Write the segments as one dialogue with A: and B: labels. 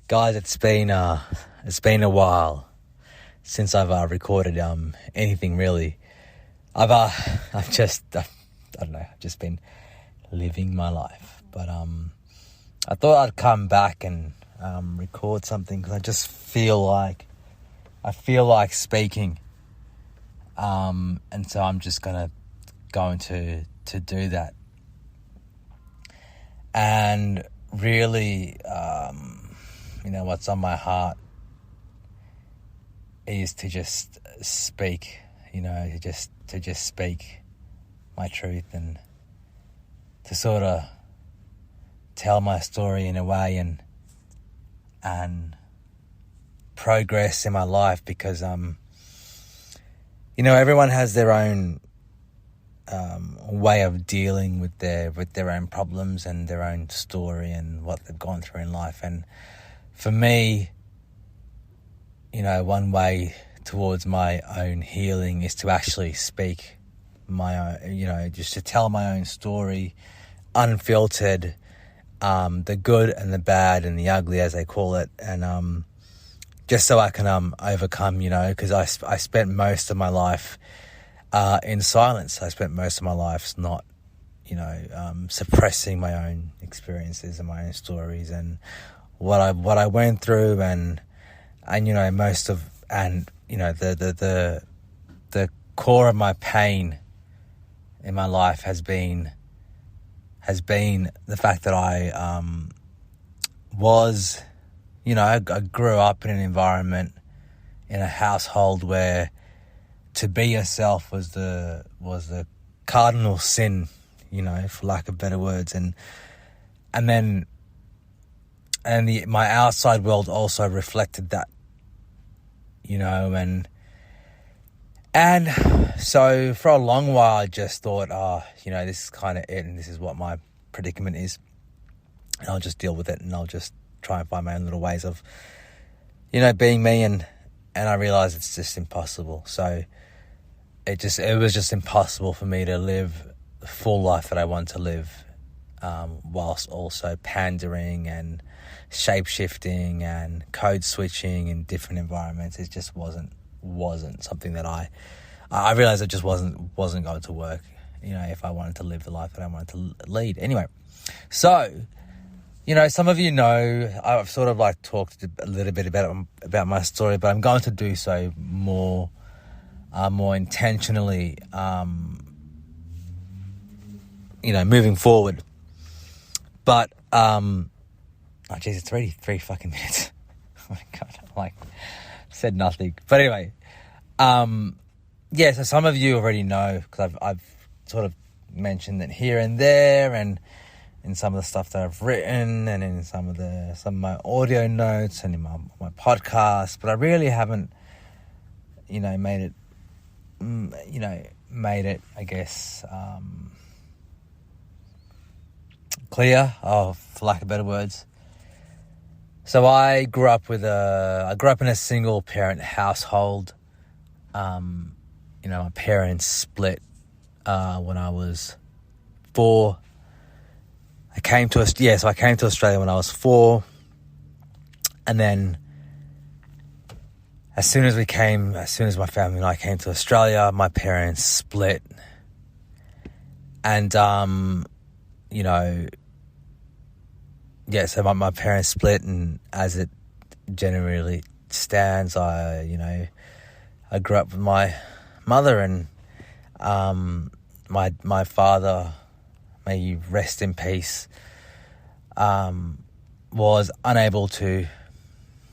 A: Guys, it's been a while since I've recorded anything really. I've just been living my life. But I thought I'd come back and record something because I just feel like speaking. And so I'm just going to do that. And really, what's on my heart is to just speak, to just speak my truth and to sort of tell my story in a way and progress in my life because, everyone has their own way of dealing with their own problems and their own story and what they've gone through in life. And for me, one way towards my own healing is to actually speak my own, just to tell my own story, unfiltered, the good and the bad and the ugly, as they call it, and just so I can overcome, because I spent most of my life in silence. I spent most of my life not, suppressing my own experiences and my own stories and what I went through and the core of my pain in my life has been the fact that I I grew up in an environment, in a household where to be yourself was the cardinal sin, for lack of better words, and my outside world also reflected that, and so for a long while I just thought, this is kind of it, and this is what my predicament is, and I'll just deal with it, and I'll just try and find my own little ways of, being me, and I realized it's just impossible. So it was just impossible for me to live the full life that I want to live, whilst also pandering and shape-shifting and code switching in different environments. It just wasn't something that I realized it just wasn't going to work, if I wanted to live the life that I wanted to lead. Anyway, so, some of I've sort of talked a little bit about my story, but I'm going to do so more intentionally, moving forward. But, it's already 3 fucking minutes. Oh my God, said nothing. But anyway, so some of you already know, because I've sort of mentioned it here and there, and in some of the stuff that I've written, and in some of my audio notes, and in my podcast, but I really haven't, made it, I guess, clear, for lack of better words. So I grew up in a single parent household. My parents split when I was 4. I came to Australia when I was 4, and then as soon as my family and I came to Australia, my parents split, and so my parents split, and as it generally stands, I grew up with my mother, and my father, may you rest in peace, was unable to,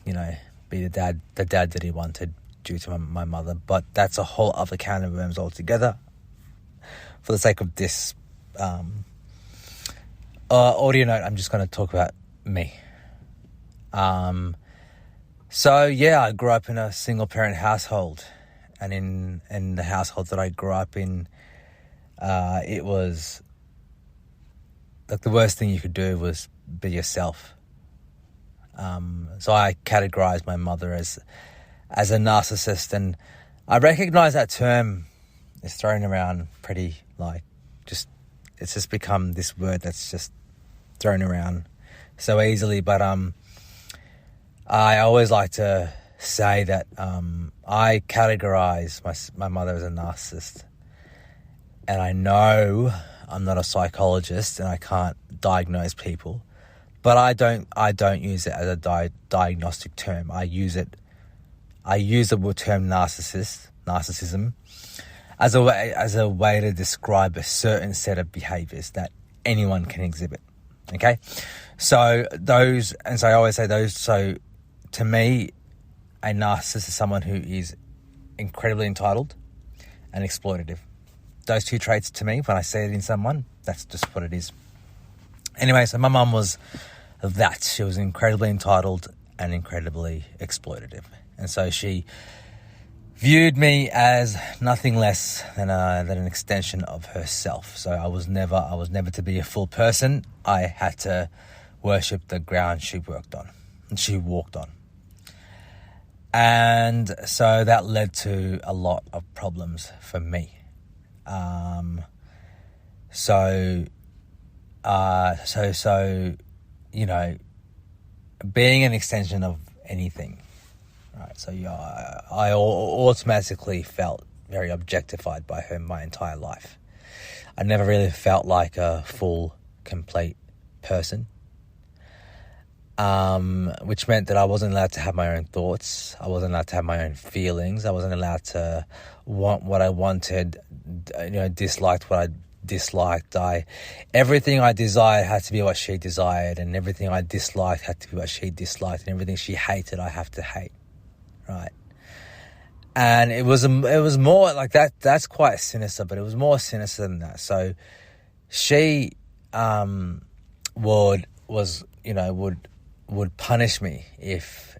A: be the dad that he wanted due to my mother. But that's a whole other can of worms altogether. For the sake of this audio note, I'm just going to talk about me. I grew up in a single parent household, and in the household that I grew up in, it was the worst thing you could do was be yourself. So I categorized my mother as a narcissist, and I recognize that term is thrown around pretty it's just become this word that's just thrown around so easily. But I always like to say that I categorize my mother as a narcissist. And I know I'm not a psychologist and I can't diagnose people, but I don't use it as a diagnostic term. I use the term narcissism, as a way to describe a certain set of behaviors that anyone can exhibit. Okay, so I always say those. So to me, a narcissist is someone who is incredibly entitled and exploitative. Those two traits, to me, when I see it in someone, that's just what it is. Anyway, so my mum was that. She was incredibly entitled and incredibly exploitative. And so she viewed me as nothing less than an extension of herself. So I was never to be a full person. I had to worship the ground she worked on and she walked on. And so that led to a lot of problems for me. So, you know, being an extension of anything, right? So I automatically felt very objectified by her my entire life. I never really felt like a full, complete person. Which meant that I wasn't allowed to have my own thoughts. I wasn't allowed to have my own feelings. I wasn't allowed to want what I wanted, disliked what I disliked. Everything I desired had to be what she desired, and everything I disliked had to be what she disliked, and everything she hated, I have to hate, right? And it was more like that. That's quite sinister, but it was more sinister than that. So she would punish me if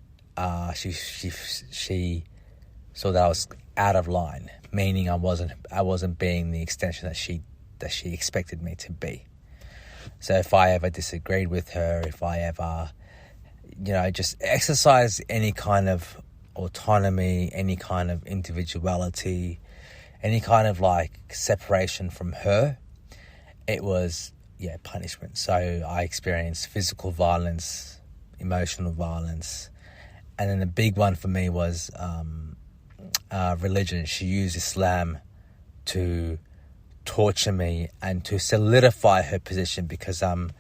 A: she saw that I was out of line, meaning I wasn't being the extension that she expected me to be. So if I ever disagreed with her, if I ever just exercised any kind of autonomy, any kind of individuality, any kind of like separation from her, it was punishment. So I experienced physical violence, emotional violence, and then the big one for me was religion. She used Islam to torture me and to solidify her position, because in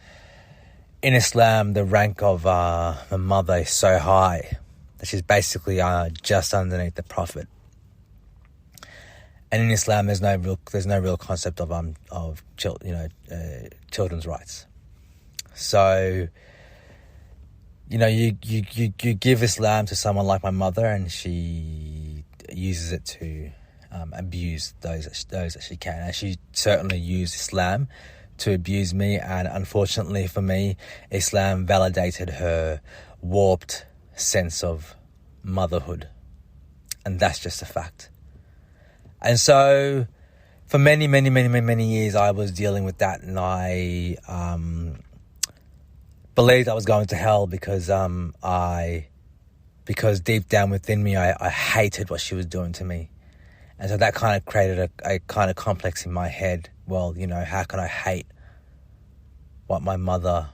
A: Islam the rank of a mother is so high that she's basically just underneath the Prophet. And in Islam there's no real concept of children's rights. So you give Islam to someone like my mother, and she uses it to abuse those that she can. And she certainly used Islam to abuse me, and unfortunately for me, Islam validated her warped sense of motherhood, and that's just a fact. And so for many years I was dealing with that, and I believed I was going to hell because deep down within me I hated what she was doing to me. And so that kind of created a kind of complex in my head. Well, how can I hate what my mother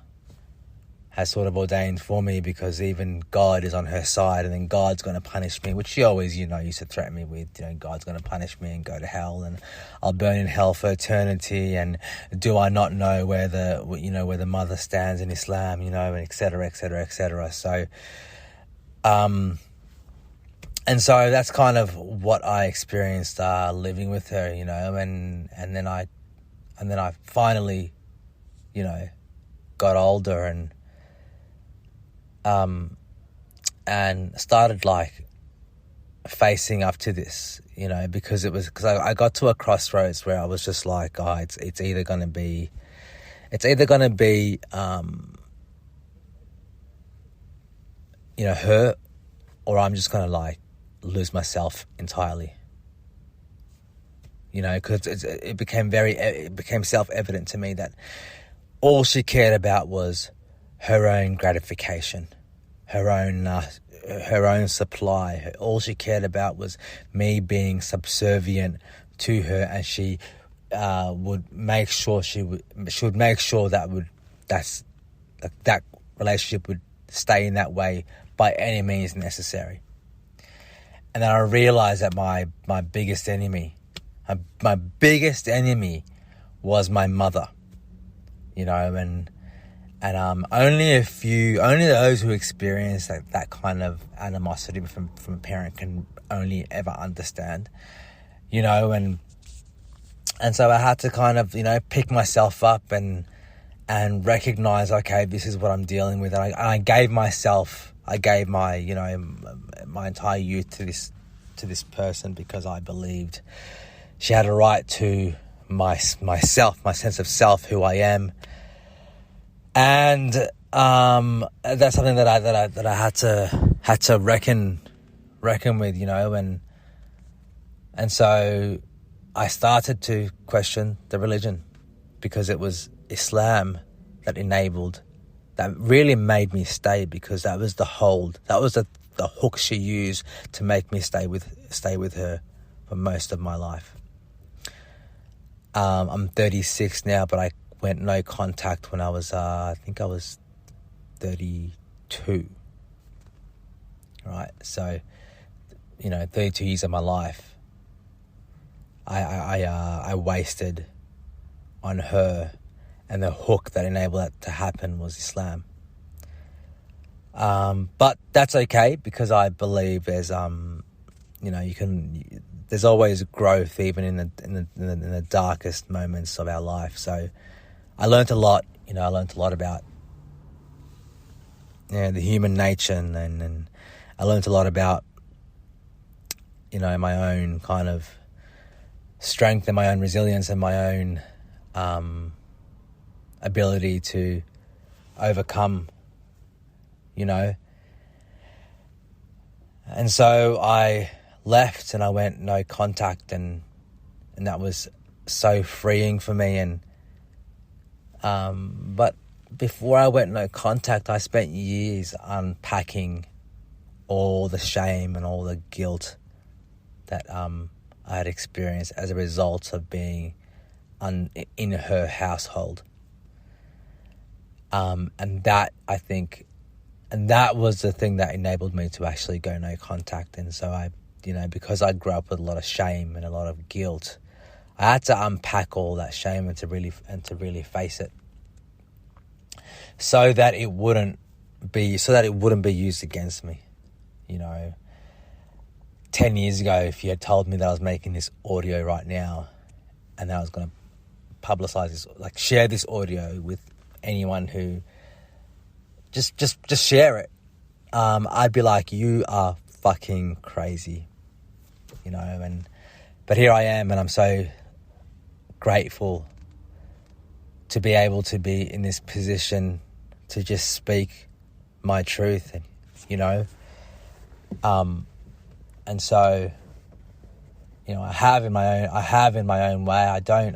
A: has sort of ordained for me, because even God is on her side, and then God's going to punish me, which she always, used to threaten me with, God's going to punish me and go to hell, and I'll burn in hell for eternity, and do I not know where the mother stands in Islam, and et cetera, et cetera, et cetera. So, and so that's kind of what I experienced living with her, and then I finally, got older and started like facing up to this, because I got to a crossroads where I was just like, it's either going to be her, or I'm just going to like lose myself entirely, because it became self-evident to me that all she cared about was her own gratification, her own supply. All she cared about was me being subservient to her, and she would make sure that relationship would stay in that way by any means necessary. And then I realized that my biggest enemy was my mother, and only those who experience that kind of animosity from a parent can only ever understand, and so I had to kind of, pick myself up and recognize, okay, this is what I'm dealing with. And I gave my, my entire youth to this person because I believed she had a right to myself, my sense of self, who I am. And that's something that I had to reckon with, and so I started to question the religion, because it was Islam that really made me stay, because that was the hook she used to make me stay with her for most of my life. I'm 36 now, but I went no contact when I was, I think I was 32. Right, so 32 years of my life, I wasted on her, and the hook that enabled that to happen was Islam. But that's okay, because I believe there's there's always growth even in the darkest moments of our life. So I learned a lot. I learned a lot about the human nature, and I learned a lot about my own kind of strength and my own resilience and my own ability to overcome, and so I left and I went no contact, and that was so freeing for me. And but before I went no contact, I spent years unpacking all the shame and all the guilt that I had experienced as a result of being in her household. And that, I think, and that was the thing that enabled me to actually go no contact. And so I, because I grew up with a lot of shame and a lot of guilt, I had to unpack all that shame and to really face it, so that it wouldn't be used against me. 10 years ago, if you had told me that I was making this audio right now, and that I was going to publicize this, share this audio with anyone who just share it, I'd be like, you are fucking crazy, but here I am, and I'm so grateful to be able to be in this position to just speak my truth, and so I have in my own way. I don't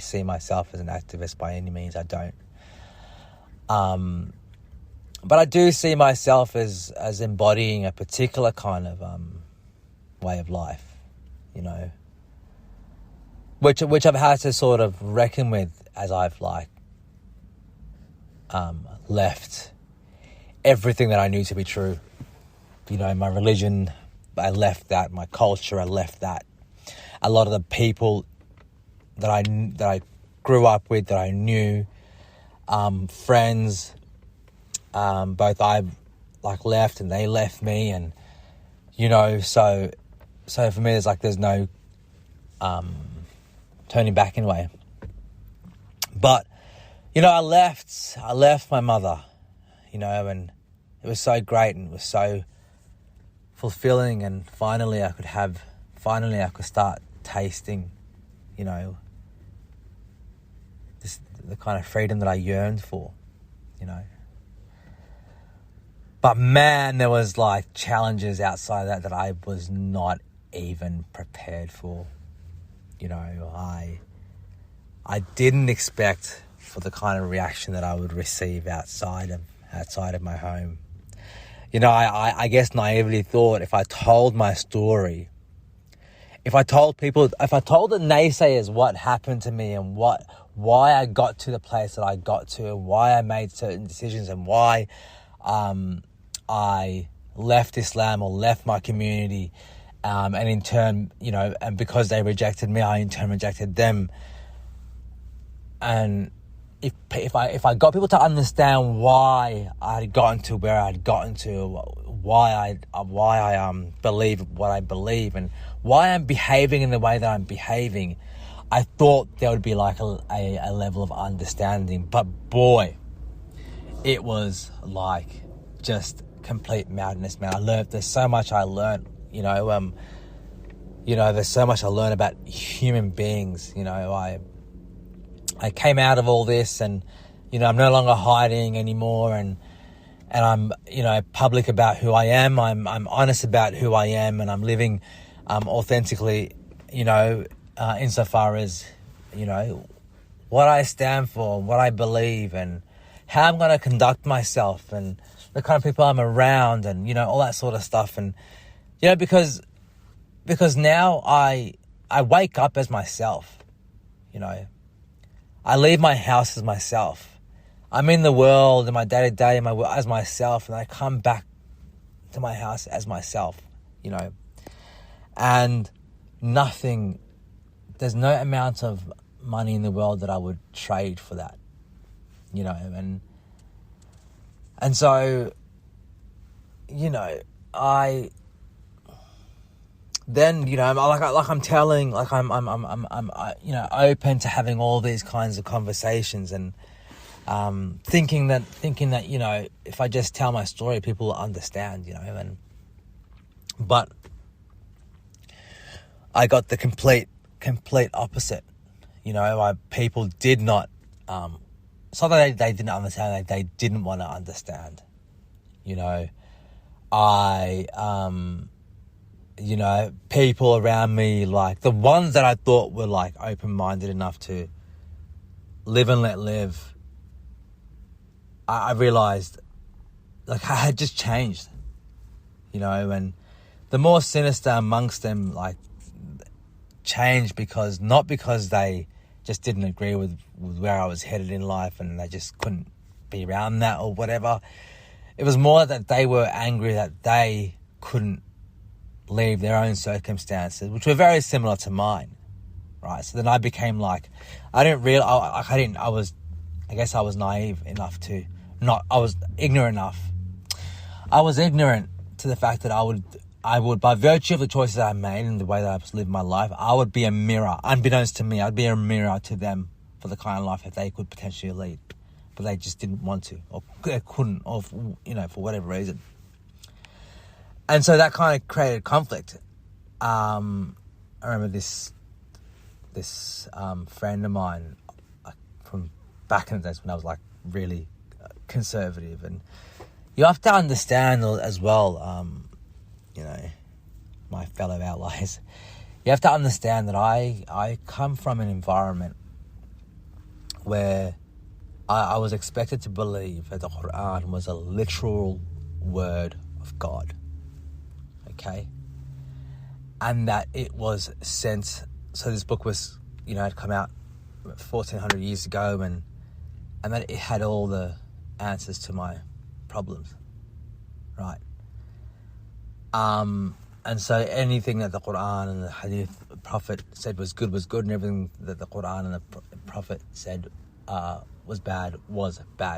A: see myself as an activist by any means. I don't. But I do see myself as embodying a particular kind of way of life, which I've had to sort of reckon with as I've left everything that I knew to be true. My religion, I left that. My culture, I left that. A lot of the people that I grew up with, that I knew, friends, both I left and they left me, and so for me there's no turning back in a way. But I left my mother, and it was so great, and it was so fulfilling, and finally I could start tasting, the kind of freedom that I yearned for, But man, there was challenges outside that I was not even prepared for. I didn't expect for the kind of reaction that I would receive outside of my home. I guess naively thought if I told my story, if I told the naysayers what happened to me and why I got to the place that I got to, and why I made certain decisions, and why I left Islam or left my community, and in turn, and because they rejected me, I in turn rejected them. And if I got people to understand why I had gotten to where I had gotten to, why I believe what I believe, and why I'm behaving in the way that I'm behaving, I thought there would be like a level of understanding. But boy, it was like just complete madness, man. There's so much I learned, there's so much I learned about human beings. I came out of all this, and I'm no longer hiding anymore, and I'm public about who I am. I'm honest about who I am, and I'm living authentically, insofar as what I stand for, what I believe, and how I'm going to conduct myself, and the kind of people I'm around, and all that sort of stuff. And because now I wake up as myself. I leave my house as myself. I'm in the world in my day-to-day as myself, and I come back to my house as myself, and there's no amount of money in the world that I would trade for that, and so, I'm open to having all these kinds of conversations, and thinking that if I just tell my story, people will understand, but I got the complete opposite. People did not. It's not that they didn't understand; they didn't want to understand. People around me, like the ones that I thought were like open-minded enough to live and let live, I realized like I had just changed, and the more sinister amongst them like changed not because they just didn't agree with where I was headed in life and they just couldn't be around that or whatever. It was more that they were angry that they couldn't leave their own circumstances, which were very similar to mine, right? So then I became like, I guess I was naive enough I was ignorant enough. I was ignorant to the fact that I would, by virtue of the choices I made and the way that I was living my life, I would be a mirror, unbeknownst to me, I'd be a mirror to them for the kind of life that they could potentially lead, but they just didn't want to, or they couldn't, or for whatever reason. And so that kind of created conflict. I remember this friend of mine from back in the days when I was like really conservative, and you have to understand as well, my fellow allies, you have to understand that I come from an environment where I was expected to believe that the Quran was a literal word of God. Okay, and that it was sent. So this book was, had come out 1400 years ago, and that it had all the answers to my problems, right? And so anything that the Quran and the Hadith Prophet said was good, and everything that the Quran and the Prophet said was bad,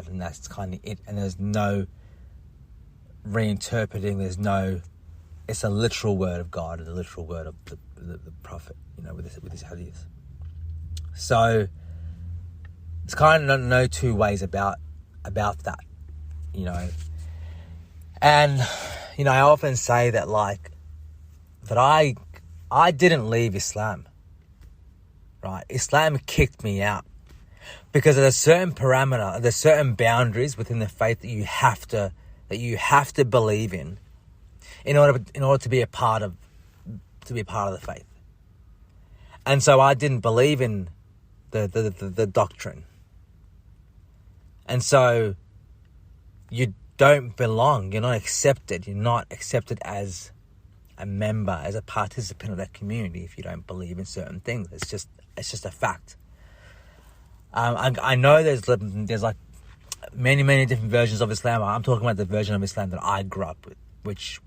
A: and that's kind of it. And there's no reinterpreting. It's a literal word of God, and the literal word of the Prophet, with his Hadith. So it's kind of no two ways about that, And I often say that that I didn't leave Islam, right? Islam kicked me out because there's a certain parameter, there's certain boundaries within the faith that you have to believe in order to be a part of the faith. And so I didn't believe in the doctrine. And so you don't belong. You're not accepted. You're not accepted as a member, as a participant of that community if you don't believe in certain things. It's just a fact. I know there's like many different versions of Islam. I'm talking about the version of Islam that I grew up with, which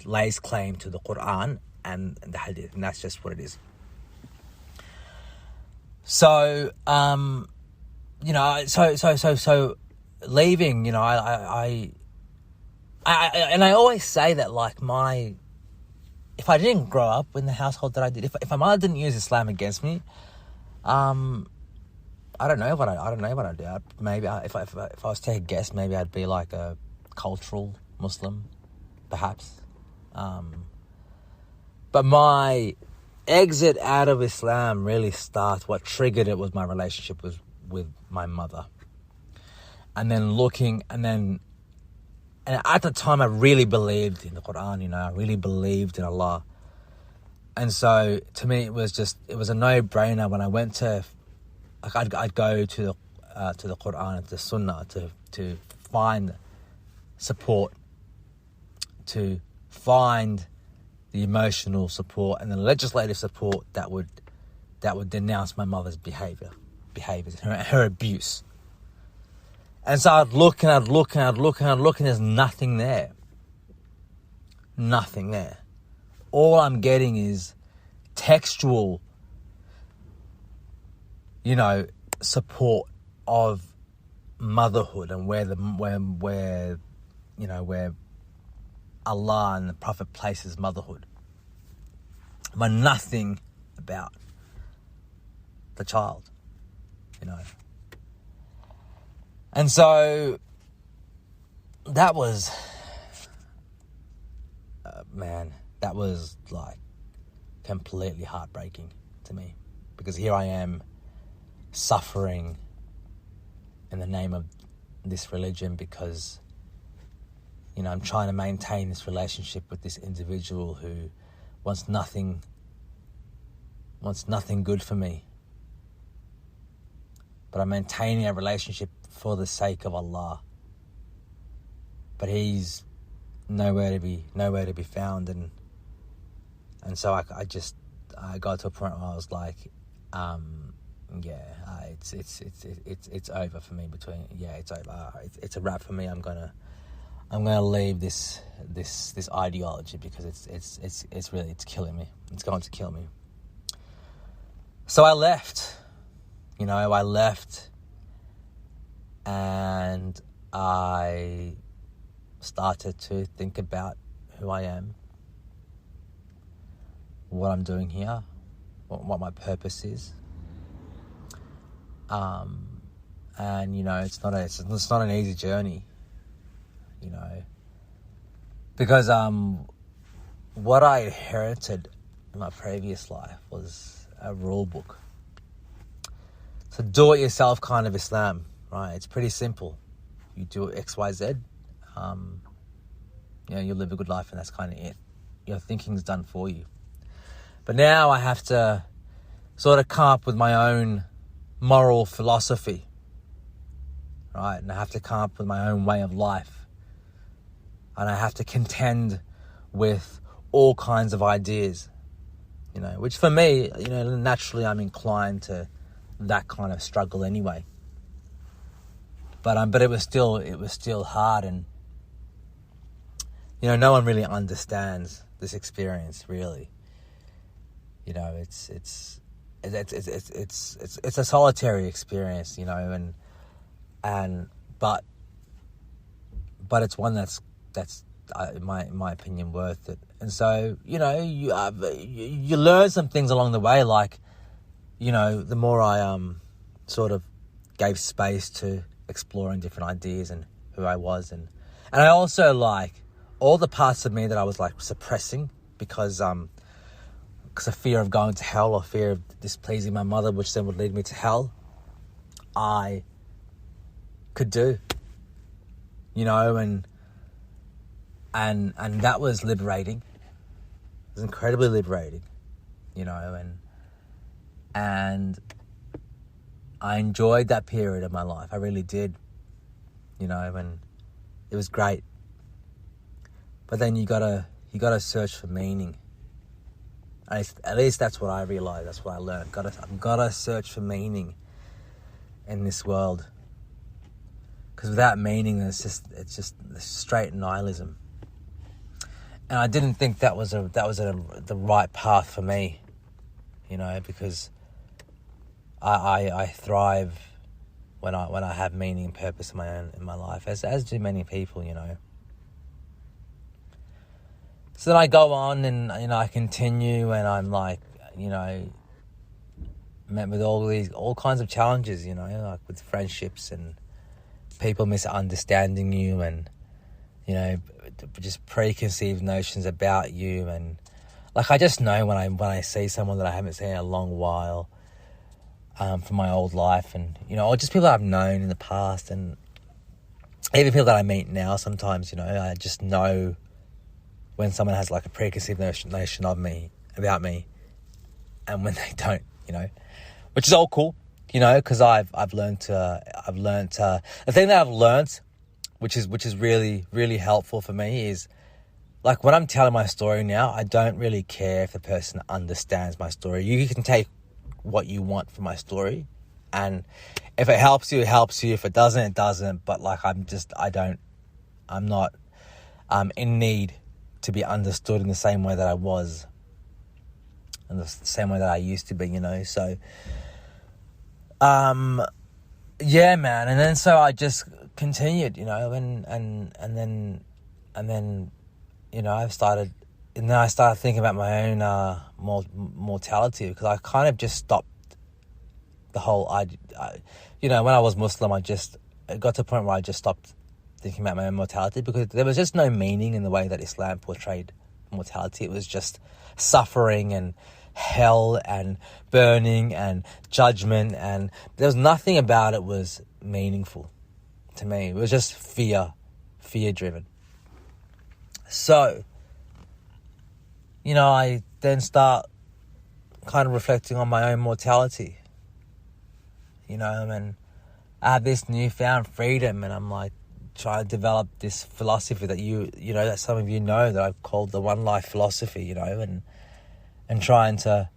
A: lays claim to the Quran and the Hadith, and that's just what it is. So, so leaving, I always say that, like, if I didn't grow up in the household that I did, if my mother didn't use Islam against me, I don't know what I'd do. Maybe if I was to take a guess, maybe I'd be like a cultural Muslim, perhaps. But my exit out of Islam really starts. What triggered it was my relationship with my mother, and at the time I really believed in the Quran. I really believed in Allah, and so to me it was a no-brainer when I went to. I'd go to the Quran and the Sunnah to find support, to find the emotional support and the legislative support that would denounce my mother's behaviors, her abuse. And so I'd look and there's nothing there. Nothing there. All I'm getting is textual, support of motherhood and where Allah and the Prophet places motherhood, but nothing about the child, And so that was, that was like completely heartbreaking to me, because here I am suffering in the name of this religion because, I'm trying to maintain this relationship with this individual who wants nothing good for me. But I'm maintaining a relationship for the sake of Allah. But he's nowhere to be found, and so I got to a point where I was like, it's over for me. It's over. It's a wrap for me. I'm gonna leave this ideology because it's really killing me. It's going to kill me. So I left. I left, and I started to think about who I am, what I'm doing here, what my purpose is. And it's not an easy journey, because what I inherited in my previous life was a rule book. It's a do-it-yourself kind of Islam, right? It's pretty simple. You do X, Y, Z, you live a good life, and that's kind of it. Your thinking's done for you. But now I have to sort of come up with my own moral philosophy, right? And I have to come up with my own way of life. And I have to contend with all kinds of ideas, which for me, naturally I'm inclined to that kind of struggle anyway. But it was still hard, and no one really understands this experience, really. It's a solitary experience, but it's one that's in my opinion worth it. And so you learn some things along the way, like the more I sort of gave space to exploring different ideas and who I was, and I also like all the parts of me that I was like suppressing because of fear of going to hell or fear of displeasing my mother, which then would lead me to hell, I could do, and that was liberating. It was incredibly liberating, and I enjoyed that period of my life. I really did, and it was great. But then you gotta search for meaning. At least that's what I realized. That's what I learned. I've gotta search for meaning in this world. Because without meaning, it's just straight nihilism. And I didn't think that was the right path for me, because I thrive when I have meaning and purpose in my life, as do many people, So then I go on and I continue, and I'm like, met with all kinds of challenges, like with friendships and people misunderstanding you, and just preconceived notions about you, and like I just know when I see someone that I haven't seen in a long while, from my old life, and or just people I've known in the past, and even people that I meet now. Sometimes I just know when someone has like a preconceived notion of me, about me, and when they don't, which is all cool, because I've learned to the thing that I've learned, which is really, really helpful for me, is like when I'm telling my story now, I don't really care if the person understands my story. You can take what you want from my story, and if it helps you, it helps you. If it doesn't, it doesn't. But like I'm not in need to be understood in the same way that I was, in the same way that I used to be, So, yeah, man. And then so I just continued, and then I started thinking about my own mortality, because I kind of just stopped the whole. When I was Muslim, it got to a point where I just stopped thinking about my own mortality, because there was just no meaning in the way that Islam portrayed mortality. It was just suffering and hell and burning and judgment, and there was nothing about it was meaningful to me. It was just fear driven. So, I then start kind of reflecting on my own mortality, and I have this newfound freedom, and I'm like trying to develop this philosophy that that some of that I've called the one life philosophy, and trying to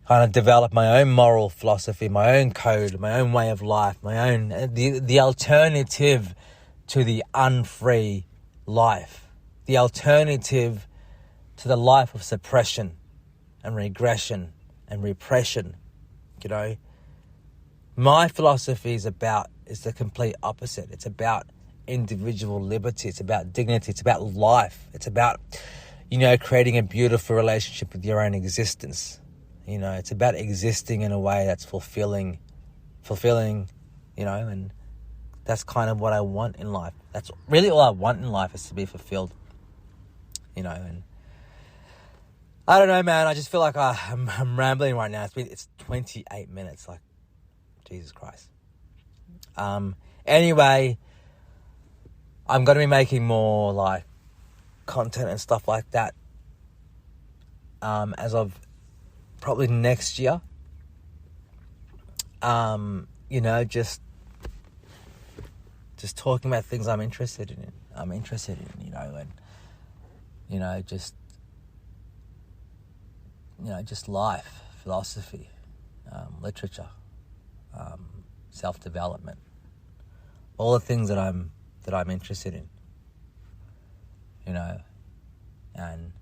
A: kind of develop my own moral philosophy, my own code, my own way of life, my own, the alternative to the unfree life, the alternative to the life of suppression and regression and repression, My philosophy is the complete opposite. It's about individual liberty. It's about dignity. It's about life. It's about, creating a beautiful relationship with your own existence. It's about existing in a way that's fulfilling, and that's kind of what I want in life. That's really all I want in life, is to be fulfilled, and I don't know, man. I just feel like I'm rambling right now. It's 28 minutes, like, Jesus Christ. Anyway, I'm going to be making more like content and stuff like that as of probably next year. Just talking about things I'm interested in. Just life, philosophy, literature, self-development, all the things that I'm interested in, and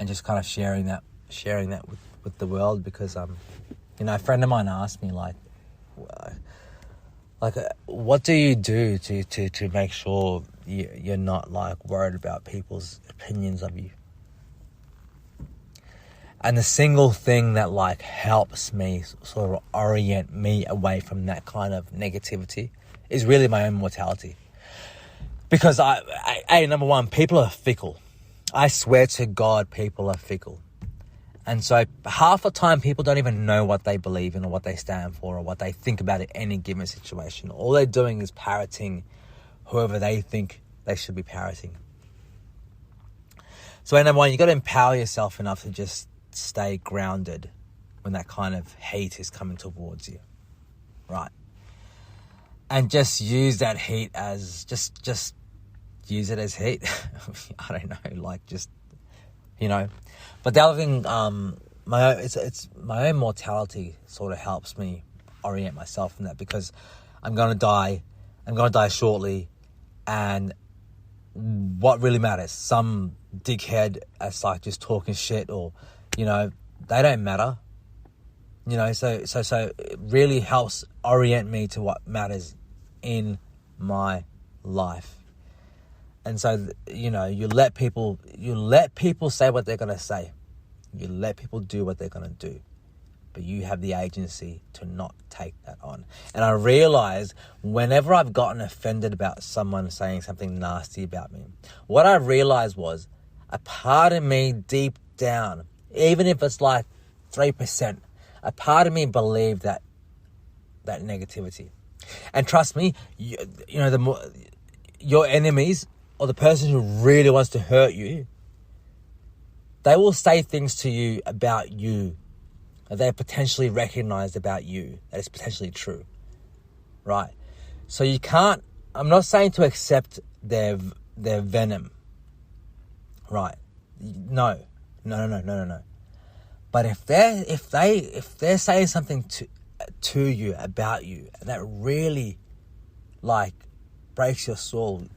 A: just kind of sharing that with the world, because a friend of mine asked me like what do you do to make sure you're not like worried about people's opinions of you? And the single thing that like helps me sort of orient me away from that kind of negativity is really my own mortality. Because number one, people are fickle. I swear to God, people are fickle. And so half the time people don't even know what they believe in or what they stand for or what they think about in any given situation. All they're doing is parroting whoever they think they should be parroting. So number one, you got to empower yourself enough to just stay grounded when that kind of hate is coming towards you, right? And just use that heat as just use it as heat. I don't know, like just But the other thing, it's my own mortality sort of helps me orient myself in that, because I'm going to die I'm going to die shortly, and what really matters? Some dickhead that's like just talking shit, or, you know, they don't matter. You know, so it really helps orient me to what matters in my life. And so, you know, you let people say what they're going to say. You let people do what they're going to do. But you have the agency to not take that on. And I realize whenever I've gotten offended about someone saying something nasty about me, what I realized was a part of me deep down, even if it's like 3%, a part of me believed that negativity. And trust me, you know, the more your enemies, or the person who really wants to hurt you, they will say things to you about you that they potentially recognized about you, that is potentially true, right? So you can't, I'm not saying to accept their venom, right? No. But if they're saying something to you about you, and that really like breaks your soul,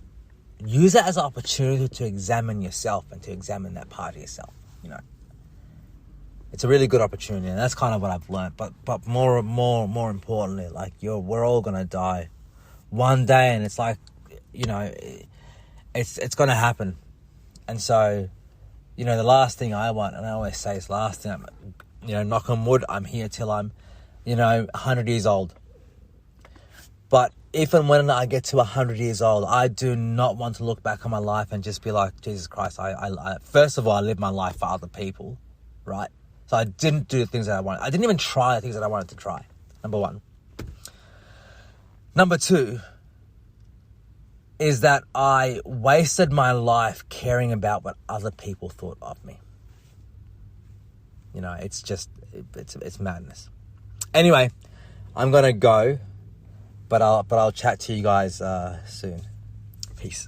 A: use it as an opportunity to examine yourself and to examine that part of yourself. You know, it's a really good opportunity, and that's kind of what I've learned. But more importantly, like we're all gonna die one day, and it's like, you know, it's gonna happen. And so, you know, the last thing I want, and I always say it's last thing, you know, knock on wood, I'm here till I'm, you know, 100 years old. But if and when I get to 100 years old, I do not want to look back on my life and just be like, Jesus Christ, I first of all, I lived my life for other people, right? So I didn't do the things that I wanted. I didn't even try the things that I wanted to try, number one. Number two is that I wasted my life caring about what other people thought of me. You know, it's just, it's madness. Anyway, I'm going to go, but I'll chat to you guys soon. Peace.